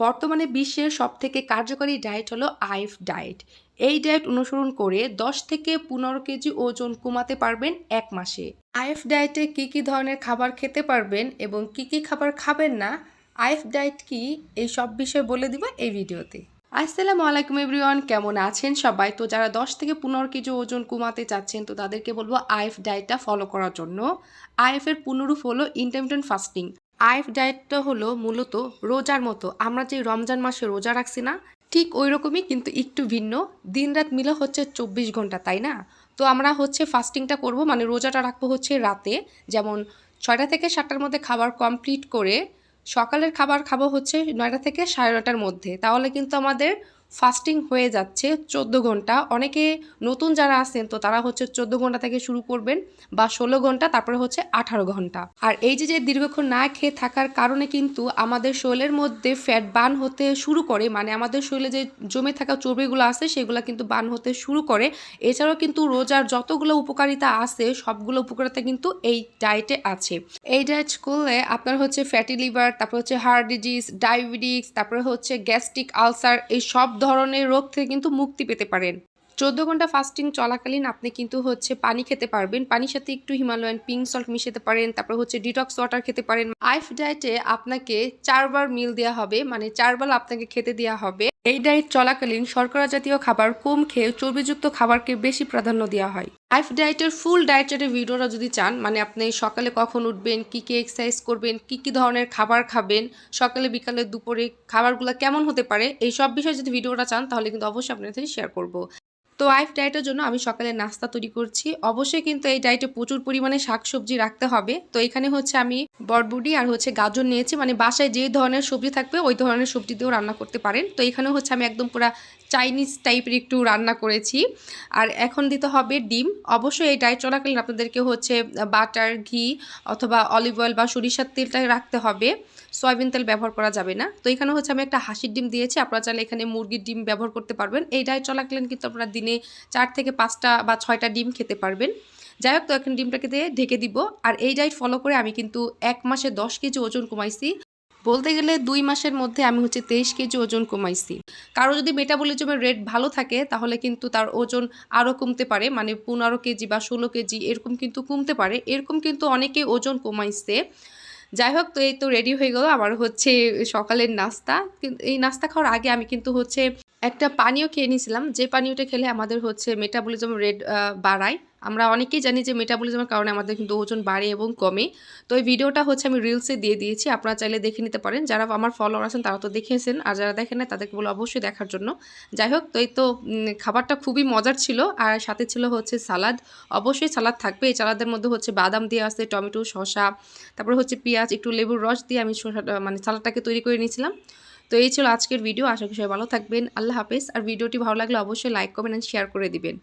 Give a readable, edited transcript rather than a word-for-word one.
বর্তমানে বিশ্বের সবথেকে কার্যকরী ডায়েট হলো আইএফ ডায়েট। এই ডায়েট অনুসরণ করে 10 থেকে 15 কেজি ওজন কমাতে পারবেন 1 মাসে। আইএফ ডায়েটে কি ধরনের খাবার খেতে পারবেন এবং কি খাবার খাবেন না, আইএফ ডায়েট কি, এই সব বিষয় বলে দিব এই ভিডিওতে। আসসালামু আলাইকুম এভরিওয়ান, কেমন আছেন সবাই? তো যারা 10 থেকে 15 কেজি ওজন কমাতে চাচ্ছেন, তো তাদেরকে বলবো আইএফ ডায়েটটা ফলো করার জন্য। আইএফ এর পূর্ণরূপ হলো ইন্টারমিটেন্ট ফাস্টিং। আইএফ ডায়েটটা হলো মূলত রোজার মতো, আমরা যে রমজান মাসে রোজা রাখছি না, ঠিক ওই রকমই কিন্তু একটু ভিন্ন। দিন রাত মিলে হচ্ছে 24 ঘন্টা, তাই না? তো আমরা হচ্ছে ফাস্টিংটা করব, মানে রোজাটা রাখবো হচ্ছে রাতে, যেমন 6টা থেকে 7টার মধ্যে খাবার কমপ্লিট করে সকালের খাবার খাবো হচ্ছে 9টা থেকে 9:30টার মধ্যে। তাহলে কিন্তু আমাদের ফাস্টিং হয়ে যাচ্ছে 14 ঘন্টা। অনেকে নতুন যারা আছেন, তো তারা হচ্ছে 14 ঘন্টা থেকে শুরু করবেন, বা 16 ঘন্টা, তারপরে হচ্ছে 18 ঘন্টা। আর এই যে দীর্ঘক্ষণ না খেয়ে থাকার কারণে কিন্তু আমাদের শরীরের মধ্যে ফ্যাট বার্ন হতে শুরু করে, মানে আমাদের শরীরে যে জমে থাকা চর্বিগুলো আছে সেগুলো কিন্তু বার্ন হতে শুরু করে। এছাড়াও কিন্তু রোজার যতগুলো উপকারিতা আছে, সবগুলো উপকারিতা কিন্তু এই ডায়েটে আছে। এই ডায়েট করলে আপনার হচ্ছে ফ্যাটি লিভার, তারপর হচ্ছে হার্ট ডিজিজ, ডায়াবেটিস, তারপরে হচ্ছে গ্যাস্ট্রিক আলসার, এই সব ধরনের রোগ থেকে কিন্তু মুক্তি পেতে পারেন। 14 ঘন্টা ফাস্টিং চলাকালীন আপনি কিন্তু হচ্ছে পানি খেতে পারবেন, পানির সাথে একটু হিমালয়ান পিঙ্ক সল্ট মিশাতে পারেন, তারপর হচ্ছে ডিটক্স ওয়াটার খেতে পারেন। আইএফ ডায়েটে আপনাকে 4বার মিল দেওয়া হবে, মানে 4 বেলা আপনাকে খেতে দেওয়া হবে। এই ডায়েট চলাকালীন শর্করা জাতীয় খাবার কম খেয়ে চর্বিযুক্ত খাবারকে বেশি প্রাধান্য দেওয়া হয়। আইএফ ডায়েটের ফুল ডায়েট চার্টের ভিডিওটা যদি চান, মানে আপনি সকালে কখন উঠবেন, কি এক্সারসাইজ করবেন, কি ধরনের খাবার খাবেন, সকালে বিকালে দুপুরে খাবারগুলো কেমন হতে পারে, এই সব বিষয়ে যদি ভিডিওটা চান, তাহলে কিন্তু অবশ্যই আপনাদের সাথে শেয়ার করব। তো আইএফ ডায়েটের জন্য আমি সকালে নাস্তা তৈরি করছি। অবশ্যই কিন্তু এই ডায়েটে প্রচুর পরিমাণে শাকসবজি রাখতে হবে। তো এখানে হচ্ছে আমি বরবটি আর হচ্ছে গাজর নিয়েছি, মানে বাসায় যে ধরনের সবজি থাকবে ওই ধরনের সবজি দিয়েও রান্না করতে পারেন। তো এখানে হচ্ছে আমি একদম পুরো চাইনিজ টাইপের একটু রান্না করেছি। আর এখন দিতে হবে ডিম। অবশ্যই এই ডায়েট চলাকালীন আপনাদেরকে হচ্ছে বাটার, ঘি অথবা অলিভ অয়েল বা সরিষার তেলটা রাখতে হবে, সয়াবিন তেল ব্যবহার করা যাবে না। তো এখানে হচ্ছে আমি একটা হাঁসির ডিম দিয়েছি, আপনারা চাইলে এখানে মুরগির ডিম ব্যবহার করতে পারবেন। এই ডায়েট চলাকালীন কিন্তু আপনারা দিনে 4 থেকে 5টা বা 6টা ডিম খেতে পারবেন। যাই হোক, তো এখন ডিমটাকে দিয়ে ঢেকে দিব। আর এই ডায়েট ফলো করে আমি কিন্তু 1 মাসে 10 কেজি ওজন কমাইছি। বলতে গেলে 2 মাসের মধ্যে আমি হচ্ছে 23 কেজি ওজন কমাইছি। কারো যদি মেটাবলিজমের রেট ভালো থাকে, তাহলে কিন্তু তার ওজন আরও কমতে পারে, মানে 15 কেজি বা 16 কেজি এরকম কিন্তু কমতে পারে। এরকম কিন্তু অনেকে ওজন কমাইছে। যাই হোক, তো এই তো রেডি হয়ে গেল আমার হচ্ছে সকালের নাস্তা। কিন্তু এই নাস্তা খাওয়ার আগে আমি কিন্তু হচ্ছে একটা পানীয় খেয়ে নিয়েছিলাম, যে পানীয়টা খেলে আমাদের হচ্ছে মেটাবলিজম রেট বাড়ায়। আমরা অনেকেই জানি যে মেটাবলিজমের কারণে আমাদের কিন্তু ওজন বাড়ে এবং কমে। তো এই ভিডিওটা হচ্ছে আমি রিলসে দিয়ে দিয়েছি, আপনারা চাইলে দেখে নিতে পারেন। যারা আমার ফলোয়ার আছেন তারা তো দেখেছেন, আর যারা দেখেন না তাদেরকে বলে অবশ্যই দেখার জন্য। যাই হোক, তো এই তো খাবারটা খুবই মজার ছিল। আর সাথে ছিল হচ্ছে সালাদ। অবশ্যই সালাদ থাকবে। এই সালাদের মধ্যে হচ্ছে বাদাম দিয়ে আছে, টমেটো, শসা, তারপরে হচ্ছে পেঁয়াজ, একটু লেবুর রস দিয়ে আমি শসাটা মানে সালাদটাকে তৈরি করে নিয়েছিলাম। তো এই ছিল আজকের ভিডিও। আশা করি সবাই ভালো থাকবেন। আল্লাহ হাফেজ। আর ভিডিওটি ভালো লাগলে অবশ্যই লাইক, কমেন্ট এন্ড শেয়ার করে দিবেন।